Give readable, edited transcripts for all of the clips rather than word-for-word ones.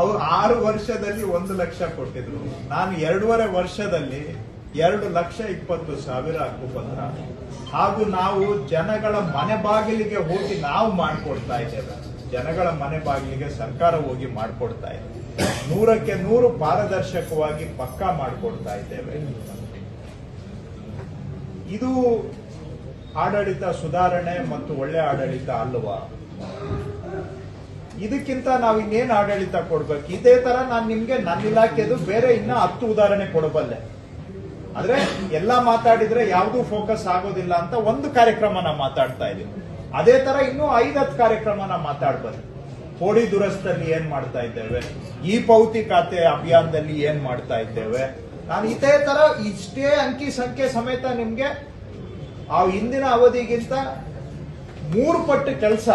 ಅವ್ರು 6 ವರ್ಷದಲ್ಲಿ 1 ಲಕ್ಷ ಕೊಟ್ಟಿದ್ರು. ನಾನು 2.5 ವರ್ಷದಲ್ಲಿ 2,20,000 ಹಕ್ಕುಪತ್ರ ಹಾಗೂ ನಾವು ಜನಗಳ ಮನೆ ಬಾಗಿಲಿಗೆ ಹೋಗಿ ನಾವು ಮಾಡಿಕೊಡ್ತಾ ಇದ್ದೇವೆ. ಜನಗಳ ಮನೆ ಬಾಗಿಲಿಗೆ ಸರ್ಕಾರ ಹೋಗಿ ಮಾಡಿಕೊಡ್ತಾ ಇದೆ. 100ಕ್ಕೆ 100 ಪಾರದರ್ಶಕವಾಗಿ ಪಕ್ಕಾ ಮಾಡಿಕೊಡ್ತಾ ಇದ್ದೇವೆ. ಇದು ಆಡಳಿತ ಸುಧಾರಣೆ ಮತ್ತು ಒಳ್ಳೆ ಆಡಳಿತ ಅಲ್ವಾ? ಇದಕ್ಕಿಂತ ನಾವು ಇನ್ನೇನು ಆಡಳಿತ ಕೊಡ್ಬೇಕು? ಇದೇ ತರ ನಾನು ನಿಮ್ಗೆ ನನ್ನ ಇಲಾಖೆದು ಬೇರೆ ಇನ್ನ 10 ಉದಾಹರಣೆ ಕೊಡಬಲ್ಲೆ. ಆದ್ರೆ ಎಲ್ಲಾ ಮಾತಾಡಿದ್ರೆ ಯಾವ್ದು ಫೋಕಸ್ ಆಗೋದಿಲ್ಲ ಅಂತ ಒಂದು ಕಾರ್ಯಕ್ರಮನ ಮಾತಾಡ್ತಾ ಇದೀವಿ. ಅದೇ ತರ ಇನ್ನೂ 5-10 ಕಾರ್ಯಕ್ರಮನ ಮಾತಾಡ್ಬಲ್ಲೆ. ಕೋಡಿ ದುರಸ್ತಿಯಲ್ಲಿ ಏನ್ ಮಾಡ್ತಾ ಇದ್ದೇವೆ, ಈ ಪೌತಿ ಖಾತೆ ಅಭಿಯಾನದಲ್ಲಿ ಏನ್ ಮಾಡ್ತಾ ಇದ್ದೇವೆ. ನಾನು ಇದೇ ತರ ಇಷ್ಟೇ ಅಂಕಿ ಸಂಖ್ಯೆ ಸಮೇತ ನಿಮ್ಗೆ ಆ ಹಿಂದಿನ ಅವಧಿಗಿಂತ 3 ಪಟ್ಟು ಕೆಲಸ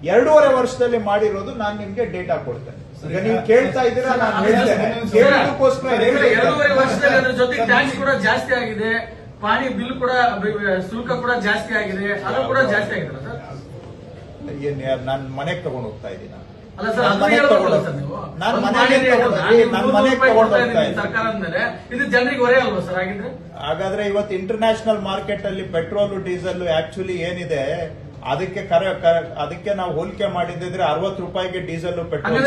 2.5 ವರ್ಷದಲ್ಲಿ ಮಾಡಿರೋದು ನಾನು ನಿಮ್ಗೆ ಡೇಟಾ ಕೊಡ್ತೇನೆ. ಈಗ ನೀವು ಕೇಳ್ತಾ ಇದ್ದೀರಾ, ನಾನು ಹೇಳ್ತೇನೆ. ಕೇಳೋದಕ್ಕೋಸ್ಕರ 2.5 ವರ್ಷದಲ್ಲಿ ಅದ್ರ ಜೊತೆ ಟ್ಯಾಕ್ಸ್ ಕೂಡ ಜಾಸ್ತಿ ಆಗಿದೆ, ಪಾಣಿ ಬಿಲ್ ಕೂಡ ಶುಲ್ಕ ಕೂಡ ಜಾಸ್ತಿ ಆಗಿದೆ, ಅದು ಕೂಡ ಜಾಸ್ತಿ ಆಗಿದೆ ಸರ್. ನಾನು ಮನೆಗೆ ತಗೊಂಡು ಹೋಗ್ತಾ ಇದ್ದೀನಿ. ಅಲ್ಲ ಸರ್, ಅದು ಹೇಳ್ಬೇಕಲ್ಲ ಸರ್ ನೀವು. ನಾನು ಮನೆಗೆ ತಗೊಂಡು ಹೋಗ್ತಾ ಇದ್ದೀನಿ ಸರ್ಕಾರ ಅಂದ್ಮೇಲೆ ಇದು ಜನರಿಗೆ ಹೊರೆ ಅಲ್ವಾ ಸರ್? ಆಗಿದ್ರೆ ಹಾಗಾದ್ರೆ ಇವತ್ತು ಇಂಟರ್ನ್ಯಾಷನಲ್ ಮಾರ್ಕೆಟ್ ಅಲ್ಲಿ ಪೆಟ್ರೋಲ್ ಡೀಸೆಲ್ ಆಕ್ಚುಲಿ ಏನಿದೆ ಅದಕ್ಕೆ ನಾವು ಹೋಲಿಕೆ ಮಾಡಿದ್ರೆ 60 ರೂಪಾಯಿಗೆ ಡೀಸೆಲ್ ಪೆಟ್ರೋಲ್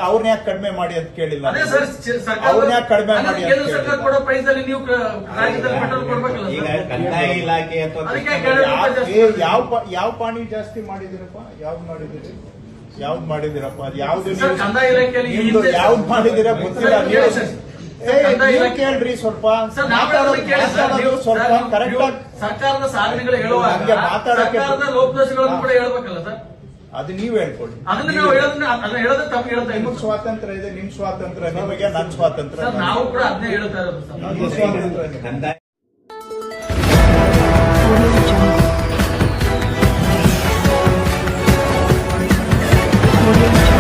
ಅವ್ರನ್ನ ಯಾಕೆ ಕಡಿಮೆ ಮಾಡಿ ಅಂತ ಕೇಳಿಲ್ಲ. ಅವ್ರನ್ನ ಯಾಕೆ ಕಡಿಮೆ ಮಾಡಿ ಅಂತ ಯಾವ ಪಾಣಿ ಜಾಸ್ತಿ ಮಾಡಿದಿರಪ್ಪ? ಯಾವ್ದು ಮಾಡಿದಿರಪ್ಪ? ಅದು ಯಾವ್ದು ಮಾಡಿದಿರ ಗೊತ್ತಿಲ್ಲ. ನೀವು ಕೇಳ್ರಿ, ಸ್ವಲ್ಪ ಮಾತಾಡೋದು ಸ್ವಲ್ಪ ಕರೆಕ್ಟ್ ಆಗಿ ಸರ್ಕಾರದ ಸಾಧನೆಗಳು ಹೇಳುವಾಗ ಸರ್ಕಾರದ ಲೋಪದೋಷಗಳನ್ನು ಕೂಡ ಹೇಳ್ಬೇಕಲ್ಲ ಸರ್? ಅದು ನೀವು ಹೇಳ್ಕೊಡಿ. ಅದನ್ನ ನಾವು ಹೇಳೋದು ತಪ್ಪು ಹೇಳ್ತಾ ನಿಮ್ಗೆ ಸ್ವಾತಂತ್ರ್ಯ ಇದೆ, ನಿಮ್ ಸ್ವಾತಂತ್ರ್ಯ ನಿಮಗೆ, ನನ್ನ ಸ್ವಾತಂತ್ರ್ಯ ನಾವು ಕೂಡ ಅದನ್ನೇ ಹೇಳ್ತಾ ಇರೋದು ಸರ್. Audio